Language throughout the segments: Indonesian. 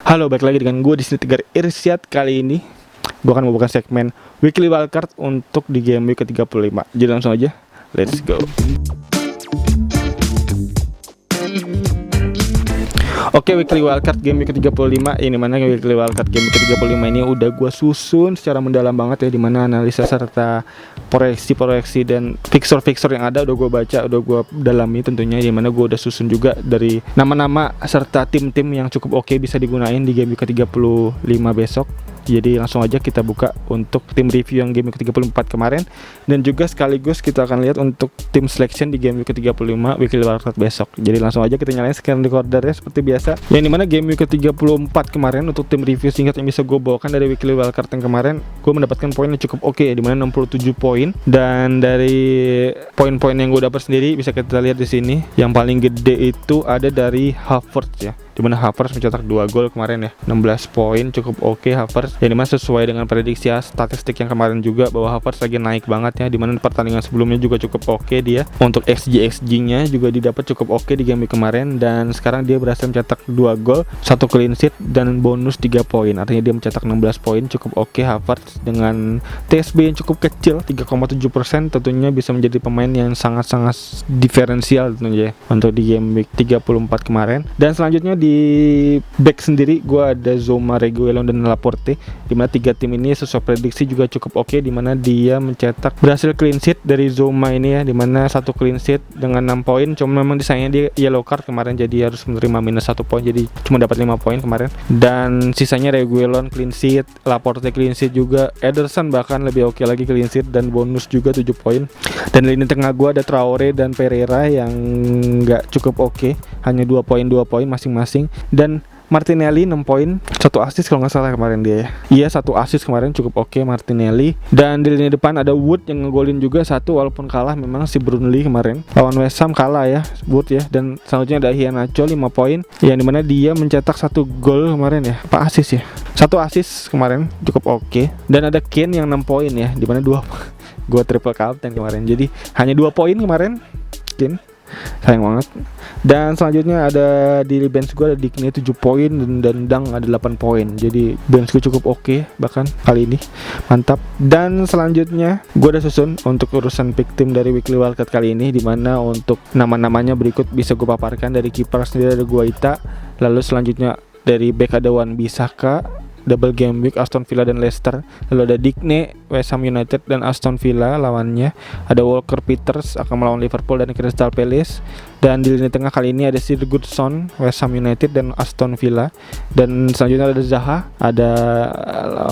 Halo, balik lagi dengan gue di sini Tegar Irsyad. Kali ini gue akan membuka segmen Weekly Wildcard untuk di game week ke-35. Jadi langsung aja, let's go. Oke, Weekly Wildcard game week ke-35. Ini mana Weekly Wildcard game week ke-35 ini udah gue susun secara mendalam banget ya, dimana analisa serta proyeksi dan fixture yang ada udah gue baca, udah gue dalami tentunya, dimana gue udah susun juga dari nama-nama serta tim-tim yang cukup oke bisa digunain di game week ke-35 besok. Jadi langsung aja kita buka untuk tim review yang game week ke-34 kemarin, dan juga sekaligus kita akan lihat untuk tim selection di game week ke-35 Weekly Wildcard besok. Jadi langsung aja kita nyalain screen recordernya seperti biasa. Yang dimana game week ke-34 kemarin untuk tim review singkat yang bisa gue bawakan dari Weekly Wildcard yang kemarin, gue mendapatkan poin yang cukup oke ya, dimana 67 poin. Dan dari poin-poin yang gue dapat sendiri bisa kita lihat di sini. Yang paling gede itu ada dari Havertz ya, dimana Havertz mencetak 2 gol kemarin ya, 16 poin, cukup oke Havertz. Yang dimana sesuai dengan prediksi statistik yang kemarin juga, bahwa Havertz lagi naik banget ya, dimana pertandingan sebelumnya juga cukup oke dia. Untuk XG-nya juga didapat cukup oke di game kemarin, dan sekarang dia berhasil mencetak 2 gol, 1 clean sheet, dan bonus 3 poin. Artinya dia mencetak 16 poin, cukup oke Havertz dengan TSB yang cukup kecil, 3,7%. Tentunya bisa menjadi pemain yang sangat-sangat diferensial tentunya ya, untuk di game week 34 kemarin. Dan selanjutnya di back sendiri gue ada Zouma, Reguilon, dan Laporte, dimana 3 tim ini sesuai prediksi juga cukup oke, dimana dia mencetak berhasil clean sheet dari Zouma ini ya, dimana 1 clean sheet dengan 6 poin. Cuma memang disayangnya dia yellow card kemarin, jadi harus menerima minus 1 poin, jadi cuma dapat 5 poin kemarin. Dan sisanya Reguilon clean sheet, Laporte clean sheet juga, Ederson bahkan lebih oke lagi clean sheet dan bonus juga 7 poin. Dan lini tengah gue ada Traore dan Pereira yang nggak cukup oke, hanya 2 poin masing-masing. Dan Martinelli 6 poin, 1 assist kalau nggak salah kemarin dia ya. Iya, 1 assist kemarin, cukup oke Martinelli. Dan di lini depan ada Wood yang ngegolin juga 1, walaupun kalah memang si Burnley kemarin lawan West Ham, kalah ya Wood ya. Dan selanjutnya ada Iheanacho 5 poin, yang dimana dia mencetak 1 gol kemarin ya, apa assist ya, 1 assist kemarin, cukup oke. Dan ada Kane yang 6 poin ya, dimana 2 gua triple captain kemarin, jadi hanya 2 poin kemarin Kane, sayang banget. Dan selanjutnya ada di bench gue ada Digne 7 poin, dan Dang ada 8 poin. Jadi bench gue cukup oke bahkan kali ini, mantap. Dan selanjutnya gue udah susun untuk urusan pick team dari Weekly Wildcard kali ini, dimana untuk nama-namanya berikut bisa gue paparkan. Dari kiper sendiri ada Guaita, lalu selanjutnya dari back ada Wan-Bissaka, double game week Aston Villa dan Leicester. Lalu ada Digne, West Ham United dan Aston Villa lawannya. Ada Walker Peters akan melawan Liverpool dan Crystal Palace. Dan di lini tengah kali ini ada Sigurdsson, West Ham United dan Aston Villa. Dan selanjutnya ada Zaha, ada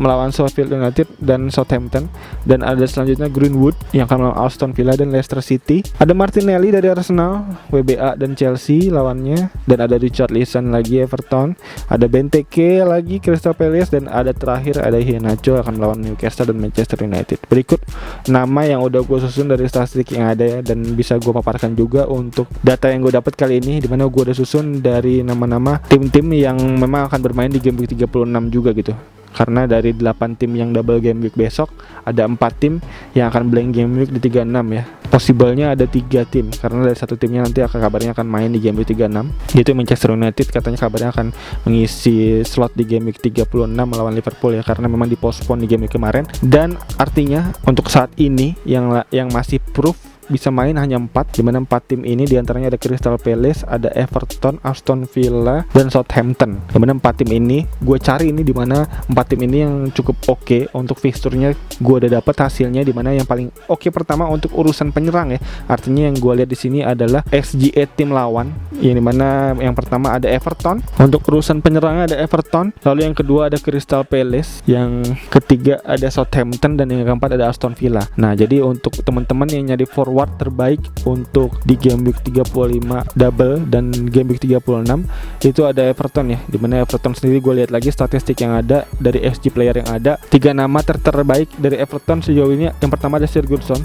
melawan Sheffield United dan Southampton. Dan ada selanjutnya Greenwood yang akan melawan Aston Villa dan Leicester City. Ada Martinelli dari Arsenal, WBA dan Chelsea lawannya. Dan ada Richarlison lagi Everton. Ada Benteke lagi Crystal Palace. Dan ada terakhir ada Iheanacho akan melawan Newcastle dan Manchester United. Berikut nama yang udah gue susun dari statistik yang ada ya, dan bisa gue paparkan juga untuk data yang gue dapat kali ini, dimana gue udah susun dari nama-nama tim-tim yang memang akan bermain di game week 36 juga gitu. Karena dari 8 tim yang double game week besok, ada 4 tim yang akan blank game week di 36 ya. Possible-nya ada 3 tim, karena dari satu timnya nanti kabarnya akan main di game week 36, yaitu Manchester United. Katanya kabarnya akan mengisi slot di game week 36 melawan Liverpool ya, karena memang dipospon di game week kemarin. Dan artinya untuk saat ini yang masih proof bisa main hanya 4, dimana 4 tim ini diantaranya ada Crystal Palace, ada Everton, Aston Villa, dan Southampton. Dimana 4 tim ini gue cari ini, dimana 4 tim ini yang cukup oke untuk fixturnya gue udah dapat hasilnya, dimana yang paling oke pertama untuk urusan penyerang ya. Artinya yang gue lihat di sini adalah XGA tim lawan, yang dimana yang pertama ada Everton, untuk urusan penyerangnya ada Everton, lalu yang kedua ada Crystal Palace, yang ketiga ada Southampton, dan yang keempat ada Aston Villa. Nah, jadi untuk teman-teman yang nyari forward terbaik untuk di game week 35 double dan game week 36 itu ada Everton ya, dimana Everton sendiri gue lihat lagi statistik yang ada dari XG player yang ada, 3 nama terbaik dari Everton sejauh ini. Yang pertama ada Sigurdsson,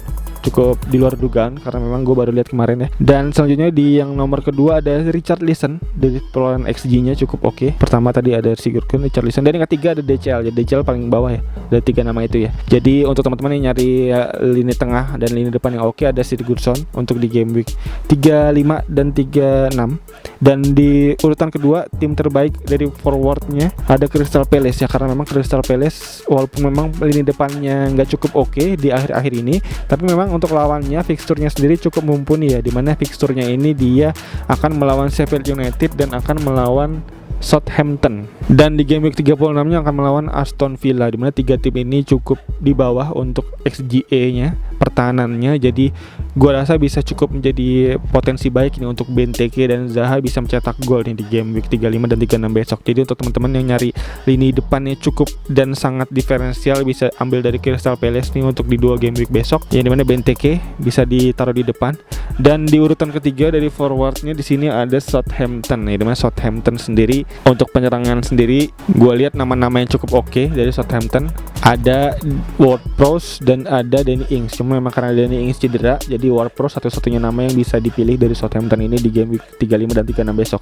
cukup di luar dugaan karena memang gue baru lihat kemarin ya. Dan selanjutnya di yang nomor kedua ada Richarlison, dari perolehan XG-nya cukup oke. Pertama tadi ada Sigurdsson, Richarlison, dan yang ketiga ada DCL. Jadi DCL paling bawah ya. Ada 3 nama itu ya. Jadi untuk teman-teman yang nyari lini tengah dan lini depan yang oke, ada Sigurdsson untuk di game week 35 dan 36. Dan di urutan kedua tim terbaik dari forwardnya ada Crystal Palace ya, karena memang Crystal Palace walaupun memang lini depannya nggak cukup oke di akhir-akhir ini, tapi memang untuk lawannya fixturnya sendiri cukup mumpuni ya, dimana fixturnya ini dia akan melawan Sheffield United dan akan melawan Southampton, dan di game week 36-nya akan melawan Aston Villa, dimana 3 tim ini cukup di bawah untuk XGA-nya, pertahanannya. Jadi gua rasa bisa cukup menjadi potensi baik nih untuk Benteke dan Zaha bisa mencetak gol nih di game week 35 dan 36 besok. Jadi untuk teman-teman yang nyari lini depannya cukup dan sangat diferensial, bisa ambil dari Crystal Palace nih untuk di 2 game week besok, yang dimana Benteke bisa ditaruh di depan. Dan di urutan ketiga dari forwardnya di sini ada Southampton, ya, dimana Southampton sendiri untuk penyerangan sendiri gue lihat nama-nama yang cukup oke dari Southampton. Ada Ward-Prowse dan ada Danny Ings. Cuma memang karena Danny Ings cedera, jadi Ward-Prowse satu-satunya nama yang bisa dipilih dari Southampton ini di game week 35 dan 36 besok.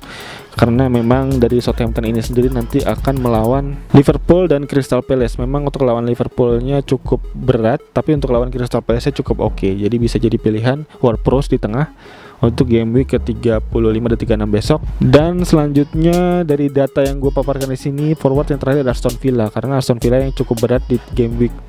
Karena memang dari Southampton ini sendiri nanti akan melawan Liverpool dan Crystal Palace. Memang untuk lawan Liverpoolnya cukup berat, tapi untuk lawan Crystal Palace cukup oke. Jadi bisa jadi pilihan Ward-Prowse di tengah untuk game week ke-35 dan 36 besok. Dan selanjutnya dari data yang gue paparkan di sini, forward yang terakhir ada Aston Villa, karena Aston Villa yang cukup berat di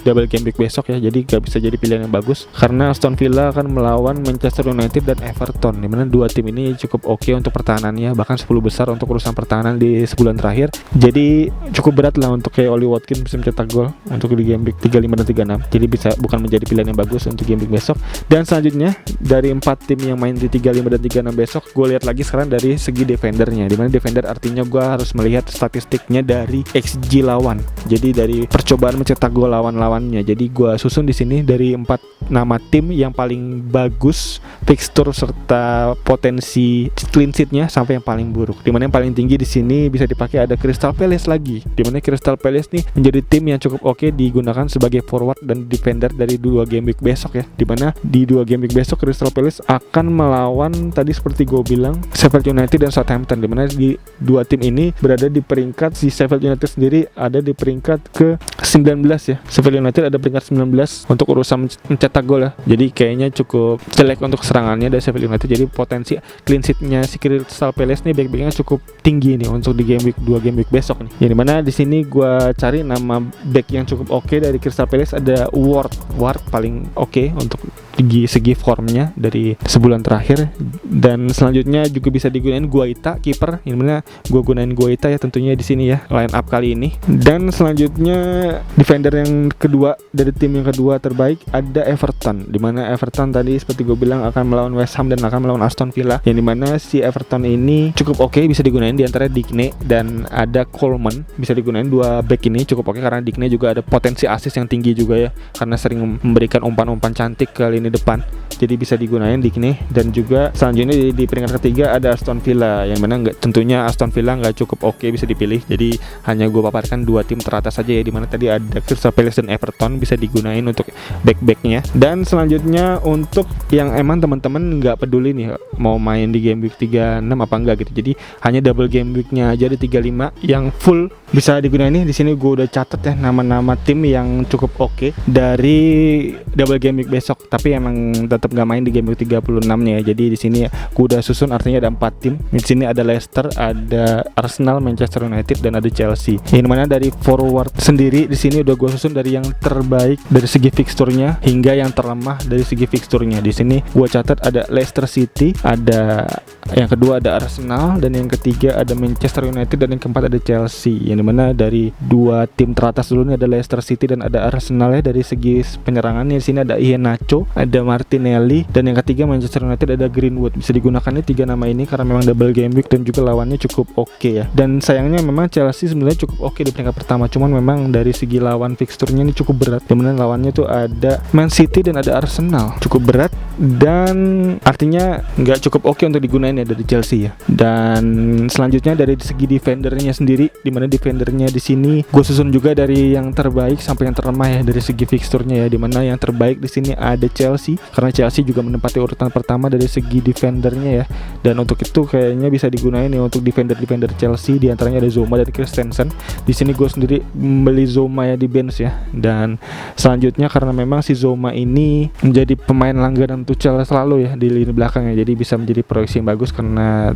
double game week besok ya. Jadi gak bisa jadi pilihan yang bagus karena Aston Villa akan melawan Manchester United dan Everton, dimana 2 tim ini cukup oke untuk pertahanannya, bahkan 10 besar untuk urusan pertahanan di sebulan terakhir. Jadi cukup berat lah untuk kayak Oli Watkins bisa mencetak gol untuk di game week 35 dan 36. Jadi bisa bukan menjadi pilihan yang bagus untuk game week besok. Dan selanjutnya dari 4 tim yang main di 35 dan 36 besok, gue lihat lagi sekarang dari segi defendernya, dimana defender artinya gue harus melihat statistiknya dari XG lawan. Jadi dari percobaan mencetak gol lawan-lawannya. Jadi gue susun di sini dari 4 nama tim yang paling bagus fixture serta potensi clean sheet-nya sampai yang paling buruk. Dimana yang paling tinggi di sini bisa dipakai ada Crystal Palace lagi. Dimana Crystal Palace nih menjadi tim yang cukup oke digunakan sebagai forward dan defender dari 2 game week besok ya. Dimana di 2 game week besok Crystal Palace akan melawan tadi seperti gue bilang Sheffield United dan Southampton, dimana di 2 tim ini berada di peringkat, si Sheffield United sendiri ada di peringkat ke 19 ya. Sheffield United ada peringkat 19 untuk urusan mencetak gol ya. Jadi kayaknya cukup jelek untuk serangannya dari Sheffield United. Jadi potensi clean sheet-nya si Crystal Palace nih back-backnya cukup tinggi nih untuk di game week 2 game week besok nih. Yang dimana di sini gue cari nama back yang cukup oke dari Crystal Palace, ada Ward paling oke untuk segi formnya dari sebulan terakhir. Dan selanjutnya juga bisa digunain Guaita, kiper, yang mana gue gunain Guaita ya tentunya di sini ya line up kali ini. Dan selanjutnya defender yang kedua dari tim yang kedua terbaik ada Everton, dimana Everton tadi seperti gue bilang akan melawan West Ham dan akan melawan Aston Villa, yang dimana si Everton ini cukup oke bisa digunain di antara Digne dan ada Coleman. Bisa digunain 2 back ini cukup oke karena Digne juga ada potensi assist yang tinggi juga ya, karena sering memberikan umpan-umpan cantik ke lini depan. Jadi bisa digunain Digne. Dan juga selanjutnya di peringkat ketiga ada Aston Villa, yang mana tentunya Aston Villa nggak cukup oke bisa dipilih. Jadi hanya gue paparkan 2 tim teratas saja ya, dimana tadi ada Crystal Palace dan Everton bisa digunain untuk back-backnya. Dan selanjutnya untuk yang emang teman-teman nggak peduli nih mau main di game week 36 apa enggak gitu, jadi hanya double game weeknya aja di 35 yang full bisa digunain nih. Di sini gue udah catat ya nama-nama tim yang cukup oke dari double game week besok, tapi emang tetap nggak main di game week 36 nih ya. Jadi di sini gue udah susun, artinya ada 4 tim. Di sini ada Leicester, ada Arsenal, Manchester United, dan ada Chelsea. Yang mana dari forward sendiri di sini udah gue susun dari yang terbaik dari segi fixturnya hingga yang terlemah dari segi fixturnya. Di sini gue catat ada Leicester City, ada yang kedua ada Arsenal, dan yang ketiga ada Manchester United, dan yang keempat ada Chelsea. Yang dimana dari 2 tim teratas dulu nih ada Leicester City dan ada Arsenal ya. Dari segi penyerangannya di sini ada Iheanacho, ada Martinelli, dan yang ketiga Manchester United ada Greenwood. Bisa digunakan nih 3 nama ini karena memang double game week dan juga lawannya cukup oke ya. Dan sayangnya memang Chelsea sebenarnya cukup oke di peringkat pertama, cuman memang dari segi lawan fixturnya ini cukup berat. Kemudian lawannya tuh ada Man City dan ada Arsenal, cukup berat dan artinya nggak cukup oke untuk digunain ya dari Chelsea ya. Dan selanjutnya dari segi defendernya sendiri, dimana defendernya di sini gue susun juga dari yang terbaik sampai yang terlemah ya dari segi fixturnya ya, dimana yang terbaik di sini ada Chelsea karena Chelsea juga menempati urutan pertama dari segi defendernya ya, dan untuk itu kayaknya bisa digunain ya untuk defender Chelsea, diantaranya ada Zouma dan Christensen. Di sini gue sendiri membeli Zouma ya di bench ya, dan selanjutnya karena memang si Zouma ini menjadi pemain langganan Tuchel selalu ya di lini belakang ya, jadi bisa menjadi proyeksi yang bagus karena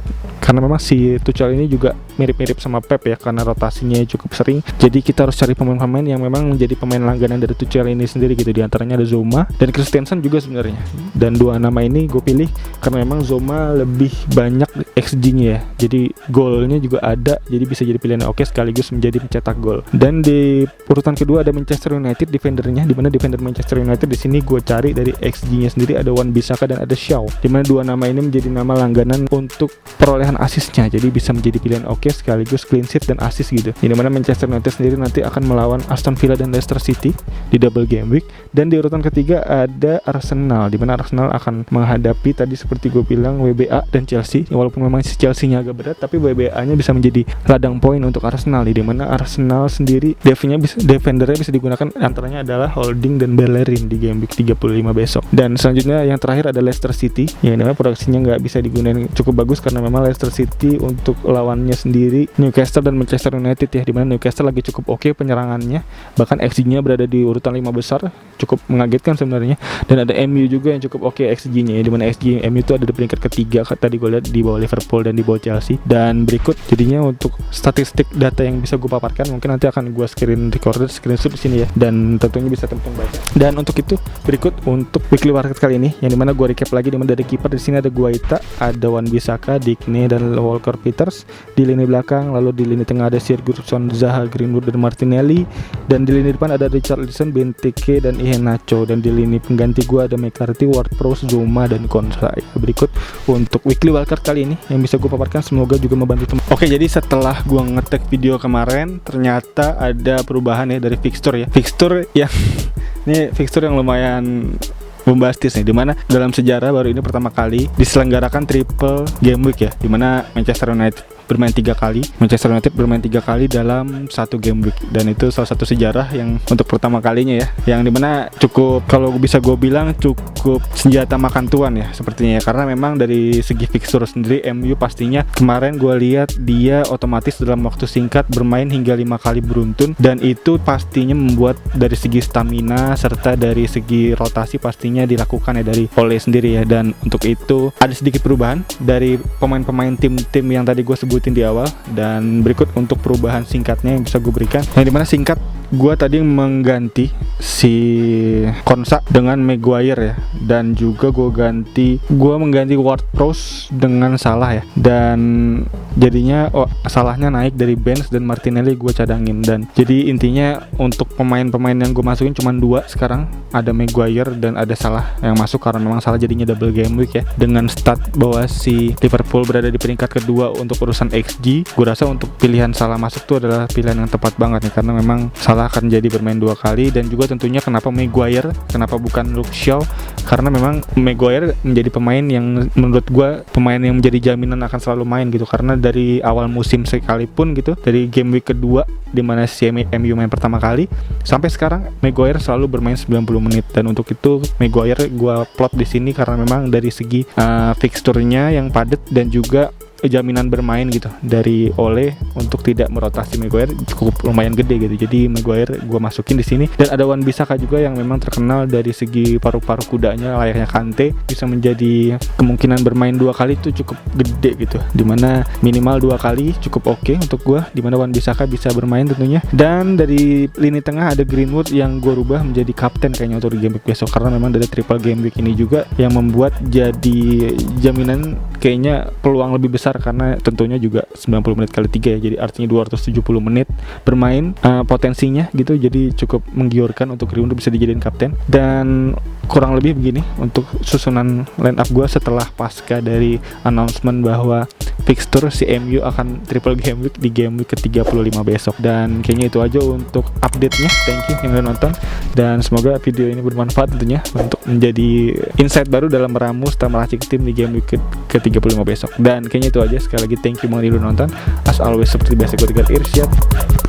memang si Tuchel ini juga mirip-mirip sama Pep ya karena rotasinya cukup sering. Jadi kita harus cari pemain-pemain yang memang menjadi pemain langganan dari Tuchel ini sendiri gitu. Di antaranya ada Zouma dan Christensen juga sebenarnya. Dan dua nama ini gue pilih karena memang Zouma lebih banyak XG-nya ya. Jadi golnya juga ada, jadi bisa jadi pilihan yang oke sekaligus menjadi pencetak gol. Dan di urutan kedua ada Manchester United defendernya, di mana defender Manchester United di sini gue cari dari XG-nya sendiri ada Wan-Bissaka dan ada Shaw. Di mana dua nama ini menjadi nama langganan untuk perolehan asisnya. Jadi bisa menjadi pilihan oke sekaligus clean sheet dan assist gitu. Di mana Manchester United sendiri nanti akan melawan Aston Villa dan Leicester City di double game week. Dan di urutan ketiga ada Arsenal, di mana Arsenal akan menghadapi tadi seperti gue bilang WBA dan Chelsea. Walaupun memang si Chelsea-nya agak berat, tapi WBA-nya bisa menjadi ladang poin untuk Arsenal di mana Arsenal sendiri defendernya bisa digunakan antaranya adalah Holding dan Bellerin di game week 35 besok. Dan selanjutnya yang terakhir ada Leicester City, yang dimana produksinya nggak bisa digunakan cukup bagus karena memang Leicester City untuk lawannya sendiri Newcastle dan Manchester United ya, dimana Newcastle lagi cukup oke penyerangannya, bahkan XG-nya berada di urutan 5 besar, cukup mengagetkan sebenarnya. Dan ada MU juga yang cukup oke XG-nya ya, dimana XG MU itu ada di peringkat ketiga tadi gue lihat di bawah Liverpool dan di bawah Chelsea. Dan berikut jadinya untuk statistik data yang bisa gue paparkan, mungkin nanti akan gue screenshot di sini ya, dan tentunya bisa teman-teman baca. Dan untuk itu berikut untuk weekly market kali ini, yang dimana gue recap lagi, dimana dari kiper di sini ada Guaita, ada Wan-Bissaka, Digne dan Walker Peters di lini belakang, lalu di lini tengah ada Sigurdsson, Zaha, Greenwood dan Martinelli, dan di lini depan ada Richarlison, Benteke dan Iheanacho, dan di lini pengganti gue ada McCarthy, Ward-Prowse, Zouma dan Konsa. Berikut untuk weekly wildcard kali ini yang bisa gue paparkan, semoga juga membantu teman. Oke, jadi setelah gue ngetek video kemarin ternyata ada perubahan ya dari fixture ya, fixture yang ini fixture yang lumayan bombastis nih, dimana dalam sejarah baru ini pertama kali diselenggarakan triple game week ya, dimana Manchester United bermain 3 kali, Manchester United bermain 3 kali dalam satu game week, dan itu salah satu sejarah yang untuk pertama kalinya ya, yang dimana cukup, kalau bisa gue bilang cukup senjata makan tuan ya sepertinya ya, karena memang dari segi fixture sendiri MU pastinya kemarin gue lihat dia otomatis dalam waktu singkat bermain hingga 5 kali beruntun, dan itu pastinya membuat dari segi stamina serta dari segi rotasi pastinya dilakukan ya dari Ole sendiri ya. Dan untuk itu ada sedikit perubahan dari pemain-pemain tim-tim yang tadi gue sebut di awal, dan berikut untuk perubahan singkatnya yang bisa gue berikan, yang dimana singkat gue tadi mengganti si Konsa dengan Maguire ya, dan juga gue mengganti Ward-Prowse dengan Salah ya, dan jadinya Salahnya naik dari bench dan Martinelli gue cadangin. Dan jadi intinya untuk pemain-pemain yang gue masukin cuma 2 sekarang, ada Maguire dan ada Salah yang masuk karena memang Salah jadinya double game week ya, dengan stat bahwa si Liverpool berada di peringkat kedua untuk urusan XG. Gue rasa untuk pilihan Salah masuk tuh adalah pilihan yang tepat banget nih, karena memang Salah akan jadi bermain 2 kali. Dan juga tentunya kenapa Maguire, kenapa bukan Luke Shaw, karena memang Maguire menjadi pemain yang menurut gue pemain yang menjadi jaminan akan selalu main gitu, karena dari awal musim sekalipun gitu, dari game week kedua di mana si MU main pertama kali sampai sekarang Maguire selalu bermain 90 menit. Dan untuk itu Maguire gue plot di sini karena memang dari segi fixturnya yang padat dan juga jaminan bermain gitu dari Ole untuk tidak merotasi Maguire cukup lumayan gede gitu. Jadi Maguire gue masukin di sini. Dan ada Wan-Bissaka juga yang memang terkenal dari segi paru-paru kudanya layaknya Kante, bisa menjadi kemungkinan bermain 2 kali itu cukup gede gitu, dimana minimal 2 kali cukup oke untuk gue, dimana Wan-Bissaka bisa bermain tentunya. Dan dari lini tengah ada Greenwood yang gue rubah menjadi kapten kayaknya untuk di game week besok, karena memang dari triple game week ini juga yang membuat jadi jaminan kayaknya peluang lebih besar, karena tentunya juga 90 menit kali 3 ya, jadi artinya 270 menit bermain potensinya gitu, jadi cukup menggiurkan untuk Greenwood bisa dijadiin kapten. Dan kurang lebih begini untuk susunan line up gue setelah pasca dari announcement bahwa fixture si MU akan triple game week di game week ke-35 besok. Dan kayaknya itu aja untuk update-nya. Thank you yang udah nonton, dan semoga video ini bermanfaat tentunya untuk menjadi insight baru dalam meramu setelah meracik tim di game week ke-35 35 besok. Dan kayaknya itu aja. Sekali lagi thank you banget udah nonton. As always seperti biasa gue Tegar Irsyad.